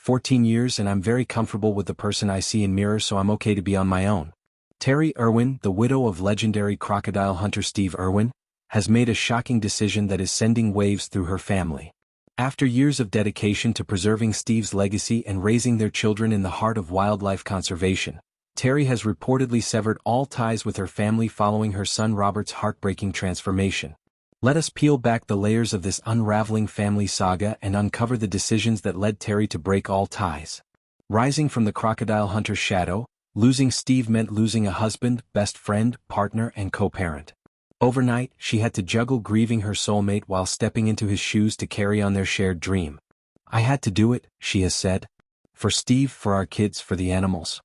14 years and I'm very comfortable with the person I see in mirror, so I'm okay to be on my own. Terri Irwin, the widow of legendary crocodile hunter Steve Irwin, has made a shocking decision that is sending waves through her family. After years of dedication to preserving Steve's legacy and raising their children in the heart of wildlife conservation, Terri has reportedly severed all ties with her family following her son Robert's heartbreaking transformation. Let us peel back the layers of this unraveling family saga and uncover the decisions that led Terri to break all ties. Rising from the crocodile hunter's shadow, losing Steve meant losing a husband, best friend, partner, and co-parent. Overnight, she had to juggle grieving her soulmate while stepping into his shoes to carry on their shared dream. "I had to do it," she has said. "For Steve, for our kids, for the animals.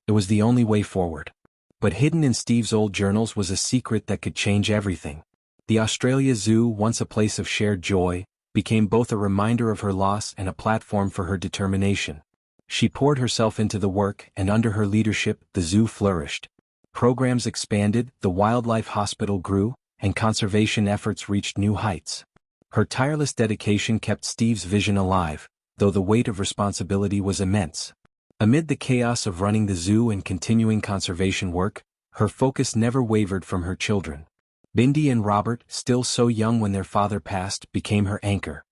It was the only way forward." But hidden in Steve's old journals was a secret that could change everything. The Australia Zoo, once a place of shared joy, became both a reminder of her loss and a platform for her determination. She poured herself into the work, and under her leadership, the zoo flourished. Programs expanded, the wildlife hospital grew, and conservation efforts reached new heights. Her tireless dedication kept Steve's vision alive, though the weight of responsibility was immense. Amid the chaos of running the zoo and continuing conservation work, her focus never wavered from her children. Bindi and Robert, still so young when their father passed, became her anchor.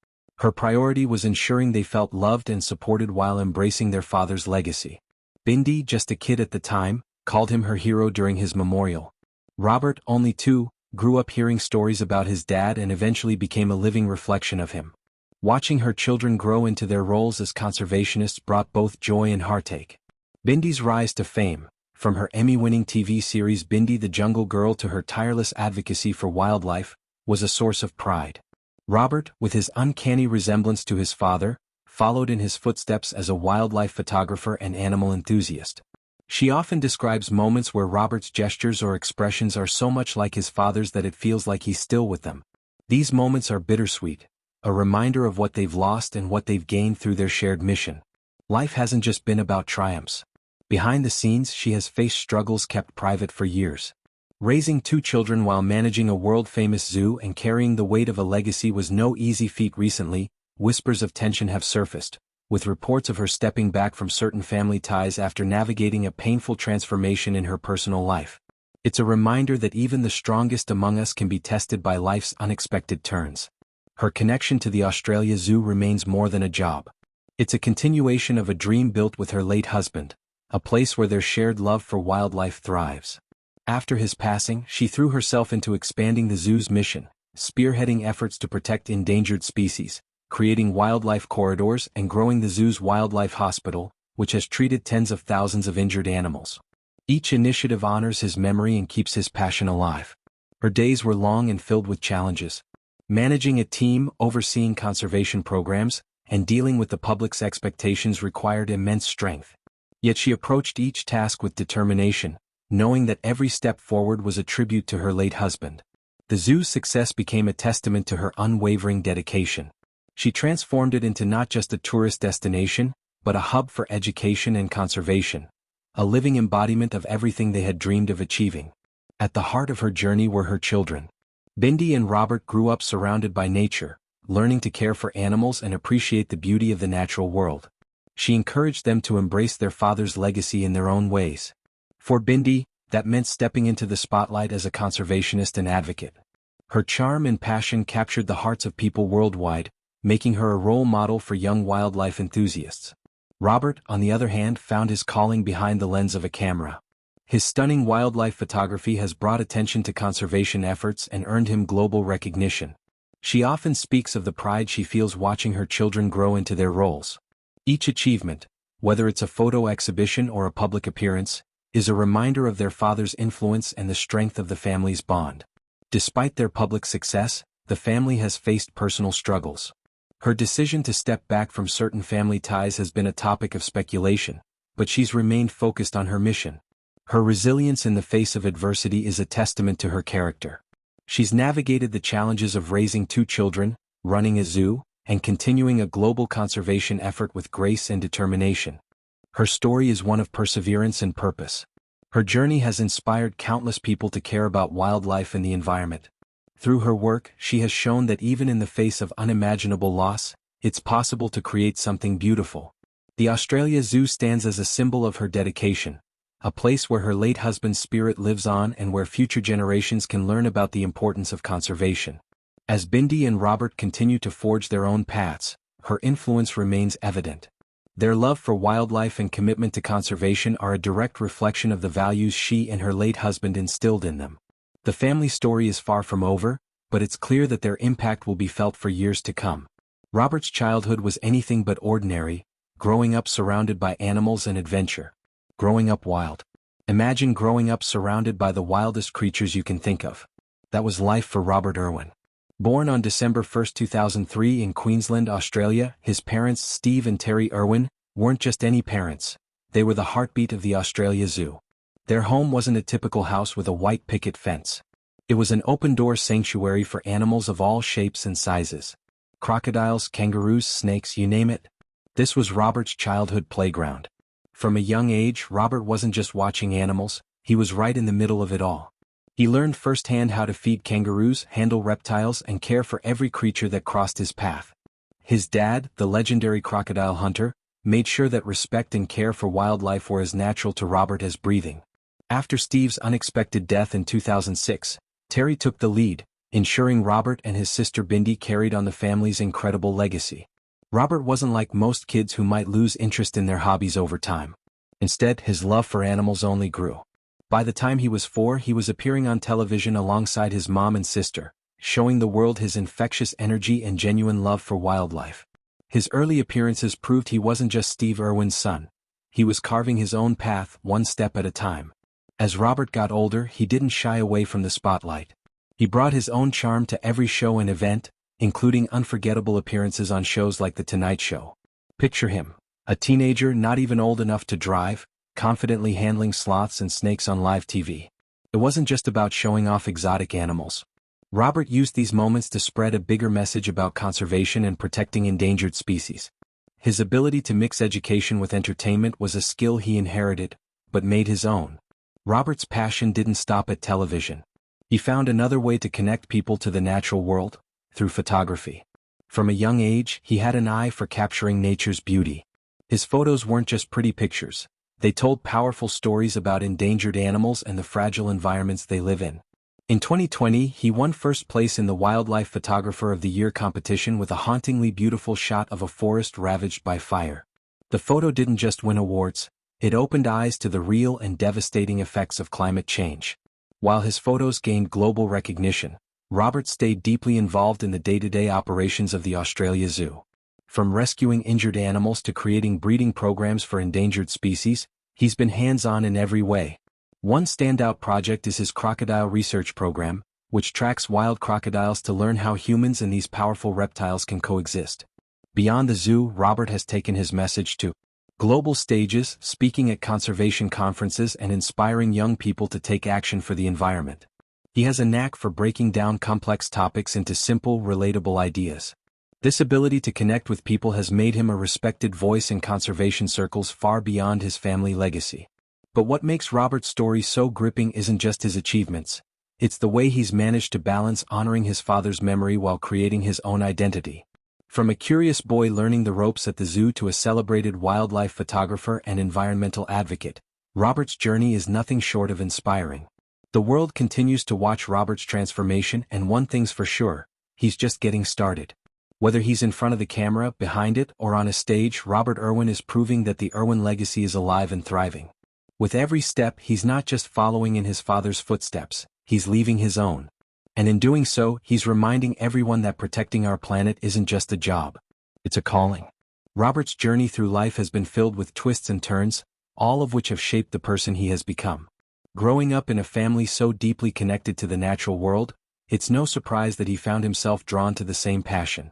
Her priority was ensuring they felt loved and supported while embracing their father's legacy. Bindi, just a kid at the time, called him her hero during his memorial. Robert, only 2, grew up hearing stories about his dad and eventually became a living reflection of him. Watching her children grow into their roles as conservationists brought both joy and heartache. Bindi's rise to fame, from her Emmy-winning TV series Bindi the Jungle Girl to her tireless advocacy for wildlife, was a source of pride. Robert, with his uncanny resemblance to his father, followed in his footsteps as a wildlife photographer and animal enthusiast. She often describes moments where Robert's gestures or expressions are so much like his father's that it feels like he's still with them. These moments are bittersweet, a reminder of what they've lost and what they've gained through their shared mission. Life hasn't just been about triumphs. Behind the scenes, she has faced struggles kept private for years. Raising 2 children while managing a world-famous zoo and carrying the weight of a legacy was no easy feat. Recently, whispers of tension have surfaced, with reports of her stepping back from certain family ties after navigating a painful transformation in her personal life. It's a reminder that even the strongest among us can be tested by life's unexpected turns. Her connection to the Australia Zoo remains more than a job. It's a continuation of a dream built with her late husband, a place where their shared love for wildlife thrives. After his passing, she threw herself into expanding the zoo's mission, spearheading efforts to protect endangered species, creating wildlife corridors and growing the zoo's wildlife hospital, which has treated tens of thousands of injured animals. Each initiative honors his memory and keeps his passion alive. Her days were long and filled with challenges. Managing a team, overseeing conservation programs, and dealing with the public's expectations required immense strength. Yet she approached each task with determination, knowing that every step forward was a tribute to her late husband. The zoo's success became a testament to her unwavering dedication. She transformed it into not just a tourist destination, but a hub for education and conservation, a living embodiment of everything they had dreamed of achieving. At the heart of her journey were her children. Bindi and Robert grew up surrounded by nature, learning to care for animals and appreciate the beauty of the natural world. She encouraged them to embrace their father's legacy in their own ways. For Bindi, that meant stepping into the spotlight as a conservationist and advocate. Her charm and passion captured the hearts of people worldwide, making her a role model for young wildlife enthusiasts. Robert, on the other hand, found his calling behind the lens of a camera. His stunning wildlife photography has brought attention to conservation efforts and earned him global recognition. She often speaks of the pride she feels watching her children grow into their roles. Each achievement, whether it's a photo exhibition or a public appearance, is a reminder of their father's influence and the strength of the family's bond. Despite their public success, the family has faced personal struggles. Her decision to step back from certain family ties has been a topic of speculation, but she's remained focused on her mission. Her resilience in the face of adversity is a testament to her character. She's navigated the challenges of raising 2 children, running a zoo, and continuing a global conservation effort with grace and determination. Her story is one of perseverance and purpose. Her journey has inspired countless people to care about wildlife and the environment. Through her work, she has shown that even in the face of unimaginable loss, it's possible to create something beautiful. The Australia Zoo stands as a symbol of her dedication, a place where her late husband's spirit lives on and where future generations can learn about the importance of conservation. As Bindi and Robert continue to forge their own paths, her influence remains evident. Their love for wildlife and commitment to conservation are a direct reflection of the values she and her late husband instilled in them. The family story is far from over, but it's clear that their impact will be felt for years to come. Robert's childhood was anything but ordinary, growing up surrounded by animals and adventure. Growing up wild. Imagine growing up surrounded by the wildest creatures you can think of. That was life for Robert Irwin. Born on December 1, 2003 in Queensland, Australia, his parents Steve and Terri Irwin weren't just any parents, they were the heartbeat of the Australia Zoo. Their home wasn't a typical house with a white picket fence. It was an open-door sanctuary for animals of all shapes and sizes. Crocodiles, kangaroos, snakes, you name it. This was Robert's childhood playground. From a young age, Robert wasn't just watching animals, he was right in the middle of it all. He learned firsthand how to feed kangaroos, handle reptiles, and care for every creature that crossed his path. His dad, the legendary crocodile hunter, made sure that respect and care for wildlife were as natural to Robert as breathing. After Steve's unexpected death in 2006, Terri took the lead, ensuring Robert and his sister Bindi carried on the family's incredible legacy. Robert wasn't like most kids who might lose interest in their hobbies over time. Instead, his love for animals only grew. By the time he was 4, he was appearing on television alongside his mom and sister, showing the world his infectious energy and genuine love for wildlife. His early appearances proved he wasn't just Steve Irwin's son. He was carving his own path, one step at a time. As Robert got older, he didn't shy away from the spotlight. He brought his own charm to every show and event, including unforgettable appearances on shows like The Tonight Show. Picture him, a teenager not even old enough to drive, confidently handling sloths and snakes on live TV. It wasn't just about showing off exotic animals. Robert used these moments to spread a bigger message about conservation and protecting endangered species. His ability to mix education with entertainment was a skill he inherited, but made his own. Robert's passion didn't stop at television. He found another way to connect people to the natural world, through photography. From a young age, he had an eye for capturing nature's beauty. His photos weren't just pretty pictures. They told powerful stories about endangered animals and the fragile environments they live in. In 2020, he won first place in the Wildlife Photographer of the Year competition with a hauntingly beautiful shot of a forest ravaged by fire. The photo didn't just win awards, it opened eyes to the real and devastating effects of climate change. While his photos gained global recognition, Robert stayed deeply involved in the day-to-day operations of the Australia Zoo. From rescuing injured animals to creating breeding programs for endangered species, he's been hands-on in every way. One standout project is his crocodile research program, which tracks wild crocodiles to learn how humans and these powerful reptiles can coexist. Beyond the zoo, Robert has taken his message to global stages, speaking at conservation conferences and inspiring young people to take action for the environment. He has a knack for breaking down complex topics into simple, relatable ideas. This ability to connect with people has made him a respected voice in conservation circles far beyond his family legacy. But what makes Robert's story so gripping isn't just his achievements. It's the way he's managed to balance honoring his father's memory while creating his own identity. From a curious boy learning the ropes at the zoo to a celebrated wildlife photographer and environmental advocate, Robert's journey is nothing short of inspiring. The world continues to watch Robert's transformation, and one thing's for sure, he's just getting started. Whether he's in front of the camera, behind it, or on a stage, Robert Irwin is proving that the Irwin legacy is alive and thriving. With every step, he's not just following in his father's footsteps, he's leaving his own. And in doing so, he's reminding everyone that protecting our planet isn't just a job. It's a calling. Robert's journey through life has been filled with twists and turns, all of which have shaped the person he has become. Growing up in a family so deeply connected to the natural world, it's no surprise that he found himself drawn to the same passion.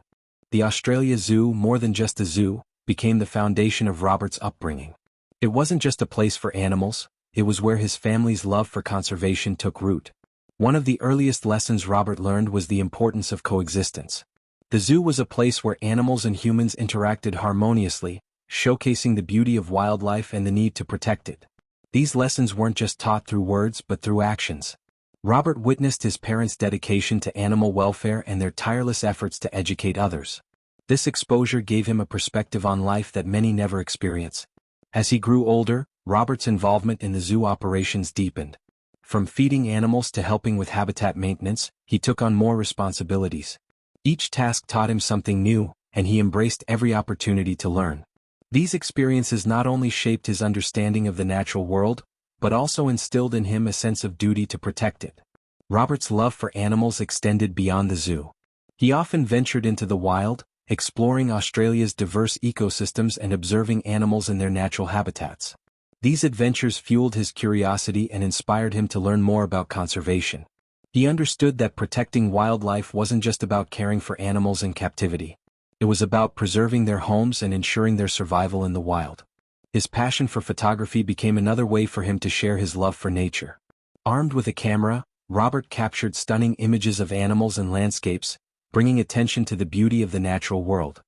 The Australia Zoo, more than just a zoo, became the foundation of Robert's upbringing. It wasn't just a place for animals, it was where his family's love for conservation took root. One of the earliest lessons Robert learned was the importance of coexistence. The zoo was a place where animals and humans interacted harmoniously, showcasing the beauty of wildlife and the need to protect it. These lessons weren't just taught through words but through actions. Robert witnessed his parents' dedication to animal welfare and their tireless efforts to educate others. This exposure gave him a perspective on life that many never experience. As he grew older, Robert's involvement in the zoo operations deepened. From feeding animals to helping with habitat maintenance, he took on more responsibilities. Each task taught him something new, and he embraced every opportunity to learn. These experiences not only shaped his understanding of the natural world, but also instilled in him a sense of duty to protect it. Robert's love for animals extended beyond the zoo. He often ventured into the wild, exploring Australia's diverse ecosystems and observing animals in their natural habitats. These adventures fueled his curiosity and inspired him to learn more about conservation. He understood that protecting wildlife wasn't just about caring for animals in captivity. It was about preserving their homes and ensuring their survival in the wild. His passion for photography became another way for him to share his love for nature. Armed with a camera, Robert captured stunning images of animals and landscapes, bringing attention to the beauty of the natural world.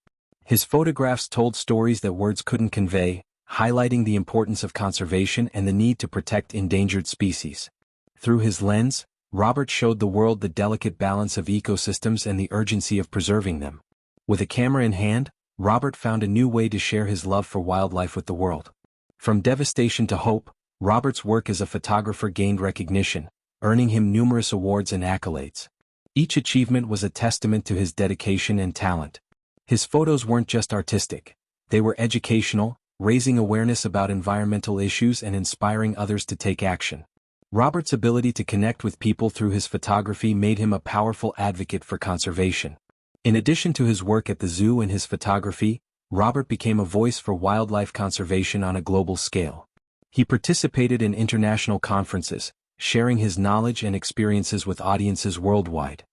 His photographs told stories that words couldn't convey, highlighting the importance of conservation and the need to protect endangered species. Through his lens, Robert showed the world the delicate balance of ecosystems and the urgency of preserving them. With a camera in hand, Robert found a new way to share his love for wildlife with the world. From devastation to hope, Robert's work as a photographer gained recognition, earning him numerous awards and accolades. Each achievement was a testament to his dedication and talent. His photos weren't just artistic. They were educational, raising awareness about environmental issues and inspiring others to take action. Robert's ability to connect with people through his photography made him a powerful advocate for conservation. In addition to his work at the zoo and his photography, Robert became a voice for wildlife conservation on a global scale. He participated in international conferences, sharing his knowledge and experiences with audiences worldwide.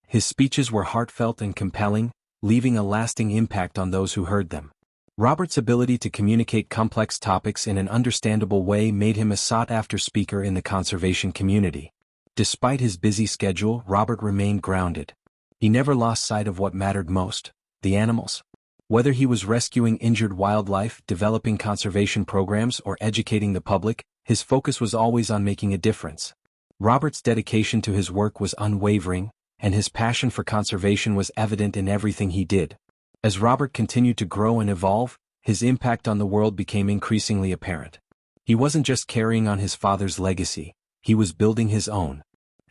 His speeches were heartfelt and compelling, leaving a lasting impact on those who heard them. Robert's ability to communicate complex topics in an understandable way made him a sought-after speaker in the conservation community. Despite his busy schedule, Robert remained grounded. He never lost sight of what mattered most: the animals. Whether he was rescuing injured wildlife, developing conservation programs, or educating the public, his focus was always on making a difference. Robert's dedication to his work was unwavering, and his passion for conservation was evident in everything he did. As Robert continued to grow and evolve, his impact on the world became increasingly apparent. He wasn't just carrying on his father's legacy, he was building his own.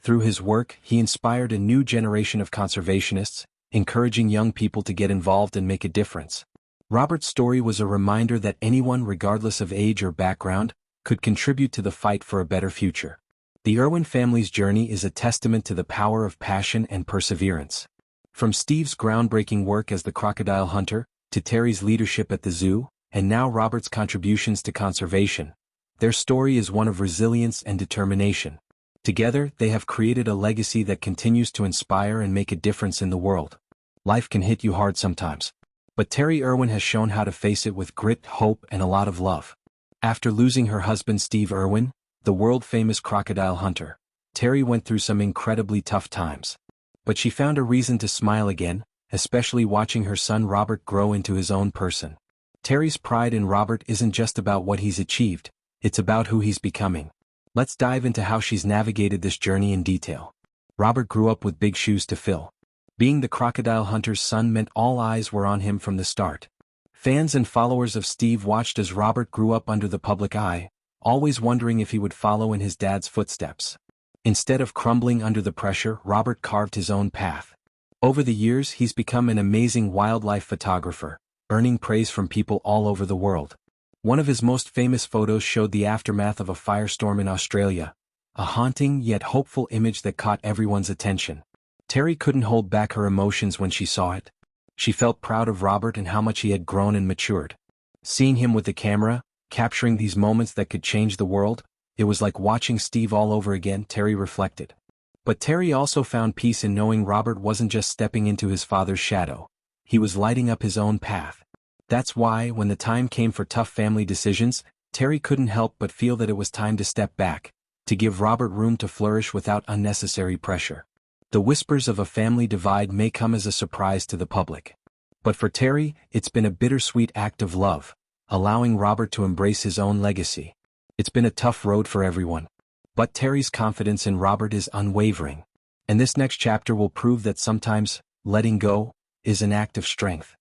Through his work, he inspired a new generation of conservationists, encouraging young people to get involved and make a difference. Robert's story was a reminder that anyone, regardless of age or background, could contribute to the fight for a better future. The Irwin family's journey is a testament to the power of passion and perseverance. From Steve's groundbreaking work as the crocodile hunter, to Terri's leadership at the zoo, and now Robert's contributions to conservation, their story is one of resilience and determination. Together, they have created a legacy that continues to inspire and make a difference in the world. Life can hit you hard sometimes, but Terri Irwin has shown how to face it with grit, hope, and a lot of love. After losing her husband Steve Irwin, the world-famous crocodile hunter, Terri went through some incredibly tough times. But she found a reason to smile again, especially watching her son Robert grow into his own person. Terri's pride in Robert isn't just about what he's achieved, it's about who he's becoming. Let's dive into how she's navigated this journey in detail. Robert grew up with big shoes to fill. Being the crocodile hunter's son meant all eyes were on him from the start. Fans and followers of Steve watched as Robert grew up under the public eye, always wondering if he would follow in his dad's footsteps. Instead of crumbling under the pressure, Robert carved his own path. Over the years, he's become an amazing wildlife photographer, earning praise from people all over the world. One of his most famous photos showed the aftermath of a firestorm in Australia, a haunting yet hopeful image that caught everyone's attention. Terri couldn't hold back her emotions when she saw it. She felt proud of Robert and how much he had grown and matured. Seeing him with the camera, capturing these moments that could change the world, it was like watching Steve all over again, Terri reflected. But Terri also found peace in knowing Robert wasn't just stepping into his father's shadow. He was lighting up his own path. That's why, when the time came for tough family decisions, Terri couldn't help but feel that it was time to step back, to give Robert room to flourish without unnecessary pressure. The whispers of a family divide may come as a surprise to the public. But for Terri, it's been a bittersweet act of love, allowing Robert to embrace his own legacy. It's been a tough road for everyone. But Terri's confidence in Robert is unwavering. And this next chapter will prove that sometimes, letting go is an act of strength.